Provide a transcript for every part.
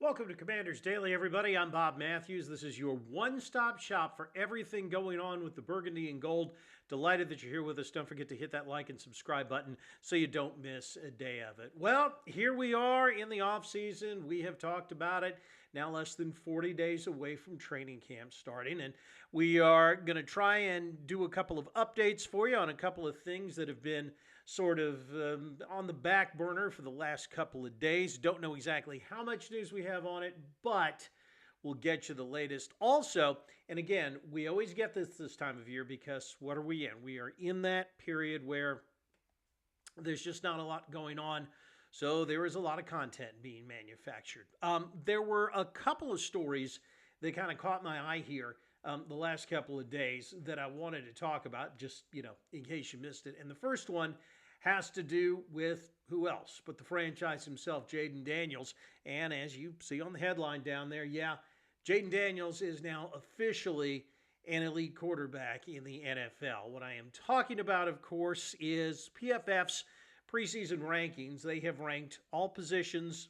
Welcome to Commanders Daily, everybody. I'm Bob Matthews. This is your one-stop shop for everything going on with the Burgundy and Gold. Delighted that you're here with us. Don't forget to hit that like and subscribe button so you don't miss a day of it. Well, here we are in the offseason. We have talked about it. Now less than 40 days away from training camp starting, and we are going to try and do a couple of updates for you on a couple of things that have been sort of on the back burner for the last couple of days. Don't know exactly how much news we have on it, but we'll get you the latest. Also, and again, we always get this time of year because what are we in? We are in that period where there's just not a lot going on. So there is a lot of content being manufactured. There were a couple of stories that kind of caught my eye here the last couple of days that I wanted to talk about, just, in case you missed it. And the first one has to do with who else but the franchise himself, Jaden Daniels. And as you see on the headline down there, Jaden Daniels is now officially an elite quarterback in the NFL. What I am talking about, of course, is PFF's preseason rankings. They have ranked all positions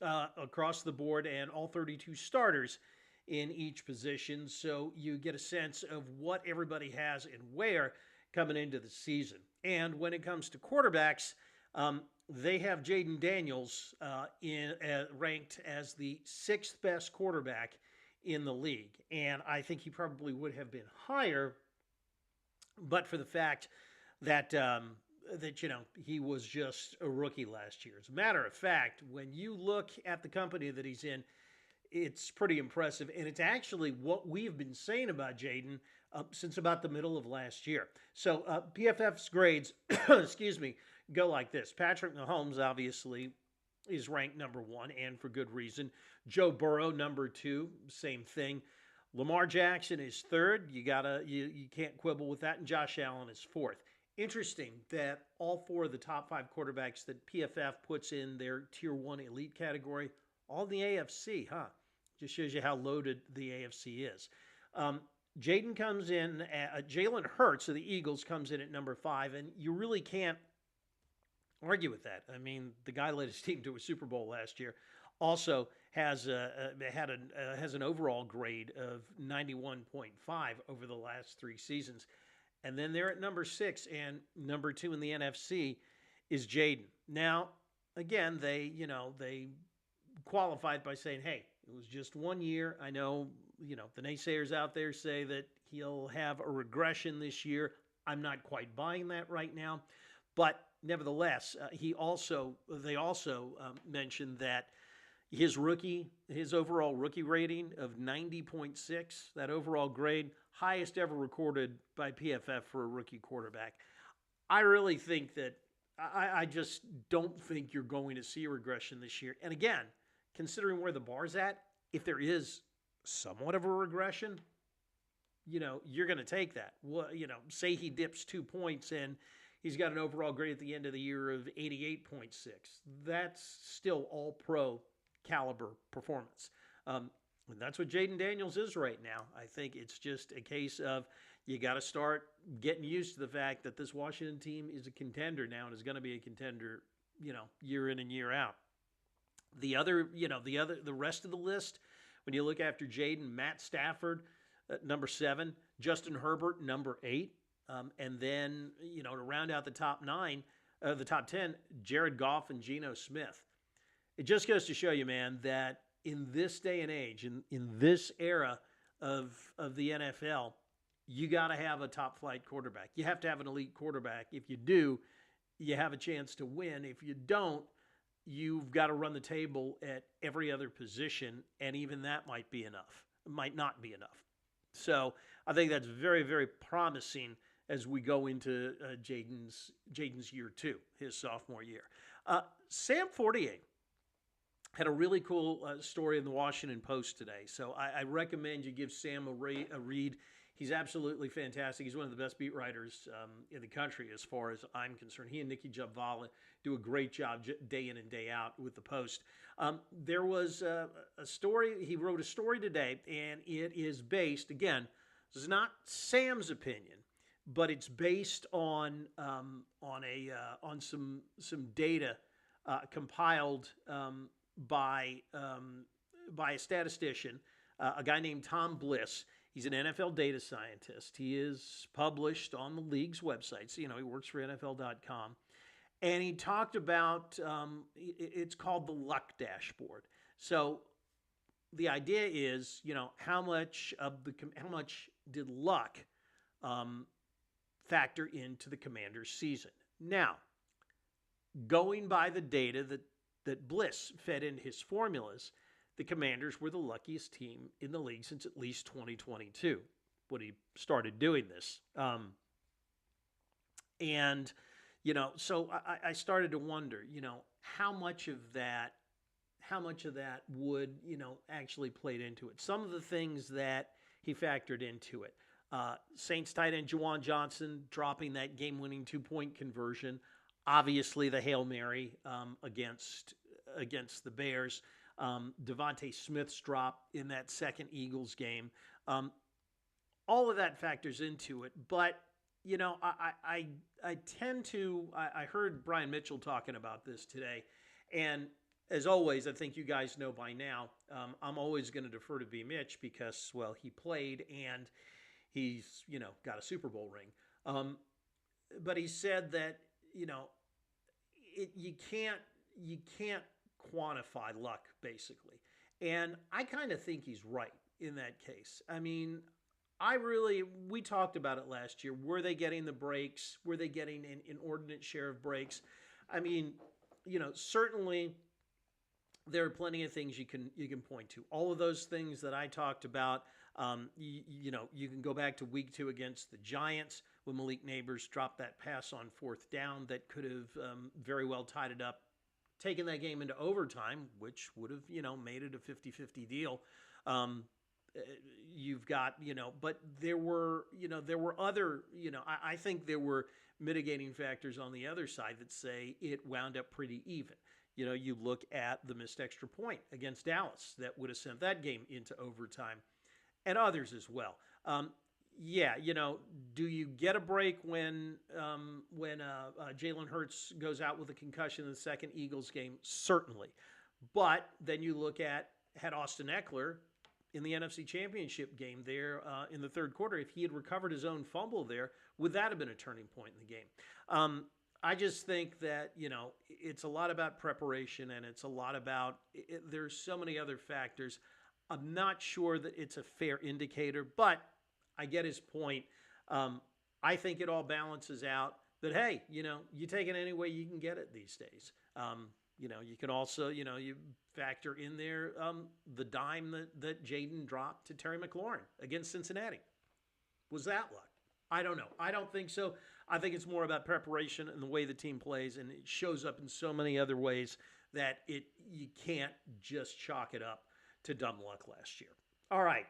across the board and all 32 starters in each position, so you get a sense of what everybody has and where coming into the season. And when it comes to quarterbacks, they have Jaden Daniels ranked as the sixth best quarterback in the league. And I think he probably would have been higher, but for the fact that he was just a rookie last year. As a matter of fact, when you look at the company that he's in, it's pretty impressive, and it's actually what we've been saying about Jaden since about the middle of last year. So PFF's grades, excuse me, go like this. Patrick Mahomes, obviously, is ranked number one, and for good reason. Joe Burrow, number two, same thing. Lamar Jackson is third. You can't quibble with that, and Josh Allen is fourth. Interesting that all four of the top five quarterbacks that PFF puts in their Tier 1 elite category, all in the AFC, huh? Just shows you how loaded the AFC is. Jaden comes in, Jalen Hurts of the Eagles comes in at number 5, and you really can't argue with that. I mean, the guy led his team to a Super Bowl last year. Also has an overall grade of 91.5 over the last 3 seasons. And then they're at number 6, and number 2 in the NFC is Jaden. Now, again, they qualified by saying, hey, it was just 1 year. I know, the naysayers out there say that he'll have a regression this year. I'm not quite buying that right now. But nevertheless, they also mentioned that his overall rookie rating of 90.6, that overall grade, highest ever recorded by PFF for a rookie quarterback. I really think that I just don't think you're going to see a regression this year. And again, considering where the bar's at, if there is somewhat of a regression, you're going to take that. Well, say he dips 2 points and he's got an overall grade at the end of the year of 88.6. That's still all pro caliber performance. And that's what Jaden Daniels is right now. I think it's just a case of you got to start getting used to the fact that this Washington team is a contender now and is going to be a contender, year in and year out. The rest of the list, when you look after Jaden, Matt Stafford, number 7, Justin Herbert, number 8, and then, to round out the top 10, Jared Goff and Geno Smith. It just goes to show you, man, that in this day and age, in this era of the NFL, you got to have a top-flight quarterback. You have to have an elite quarterback. If you do, you have a chance to win. If you don't, you've got to run the table at every other position, and even that might not be enough. So I think that's very, very promising as we go into Jaden's year 2, his sophomore year. Sam Fortier had a really cool story in the Washington Post today, so I recommend you give Sam a read. He's absolutely fantastic. He's one of the best beat writers in the country as far as I'm concerned. He and Nikki Jabvala do a great job day in and day out with the Post. There was a story. He wrote a story today, and it is based, again, this is not Sam's opinion, but it's based on some data compiled by by a statistician, a guy named Tom Bliss. He's an NFL data scientist. He is published on the league's website. So, he works for NFL.com. And he talked about, it's called the luck dashboard. So the idea is, how much did luck factor into the Commanders' season? Now, going by the data that Bliss fed into his formulas, the Commanders were the luckiest team in the league since at least 2022 when he started doing this. So I started to wonder, how much of that would, actually played into it. Some of the things that he factored into it. Saints tight end Juwan Johnson dropping that game-winning 2-point conversion. Obviously, the Hail Mary against the Bears. Devontae Smith's drop in that second Eagles game. All of that factors into it. But, I heard Brian Mitchell talking about this today. And as always, I think you guys know by now, I'm always going to defer to B. Mitch because, well, he played and he's, got a Super Bowl ring. But he said that, you can't quantify luck, basically. And I kind of think he's right in that case. I mean, we talked about it last year. Were they getting the breaks? Were they getting an inordinate share of breaks? I mean, certainly there are plenty of things you can point to. All of those things that I talked about, you can go back to week 2 against the Giants when Malik Neighbors dropped that pass on 4th down that could have very well tied it up, taken that game into overtime, which would have, made it a 50-50 deal. You've got, but there were other, I think there were mitigating factors on the other side that say it wound up pretty even. You look at the missed extra point against Dallas that would have sent that game into overtime, and others as well. Do you get a break when Jalen Hurts goes out with a concussion in the second Eagles game? Certainly. But then you look at, had Austin Eckler in the NFC Championship game there in the third quarter, if he had recovered his own fumble there, would that have been a turning point in the game? I just think that, it's a lot about preparation and it's a lot about, there's so many other factors. I'm not sure that it's a fair indicator, but I get his point. I think it all balances out that, hey, you take it any way you can get it these days. You can also, you factor in there the dime that Jaden dropped to Terry McLaurin against Cincinnati. Was that luck? I don't know. I don't think so. I think it's more about preparation and the way the team plays, and it shows up in so many other ways that you can't just chalk it up to dumb luck last year. All right.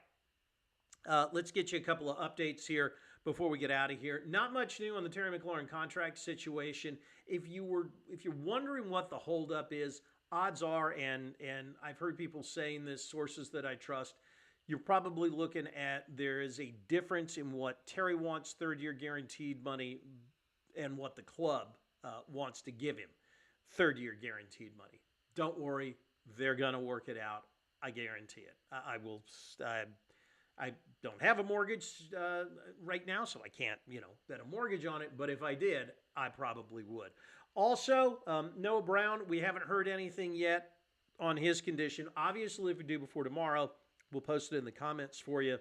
Let's get you a couple of updates here before we get out of here. Not much new on the Terry McLaurin contract situation. If you're wondering what the holdup is, odds are, and I've heard people saying this, sources that I trust, you're probably looking at there is a difference in what Terry wants third-year guaranteed money and what the club wants to give him third-year guaranteed money. Don't worry, they're going to work it out. I guarantee it. I don't have a mortgage right now, so I can't, bet a mortgage on it. But if I did, I probably would. Also, Noah Brown, we haven't heard anything yet on his condition. Obviously, if we do before tomorrow, we'll post it in the comments for you.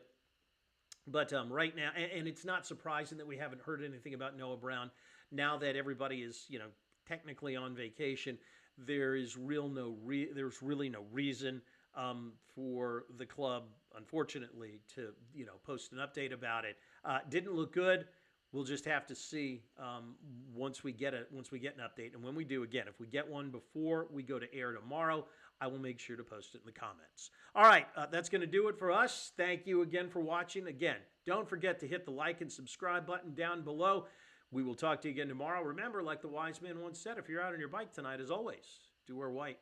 But right now, and it's not surprising that we haven't heard anything about Noah Brown now that everybody is, technically on vacation. There's really no reason for the club, unfortunately, to post an update about it. Didn't look good. We'll just have to see once we get an update, and when we do, again, if we get one before we go to air tomorrow, I will make sure to post it in the comments. All right, that's going to do it for us. Thank you again for watching. Again, don't forget to hit the like and subscribe button down below. We will talk to you again tomorrow. Remember, like the wise man once said, if you're out on your bike tonight, as always, do wear white.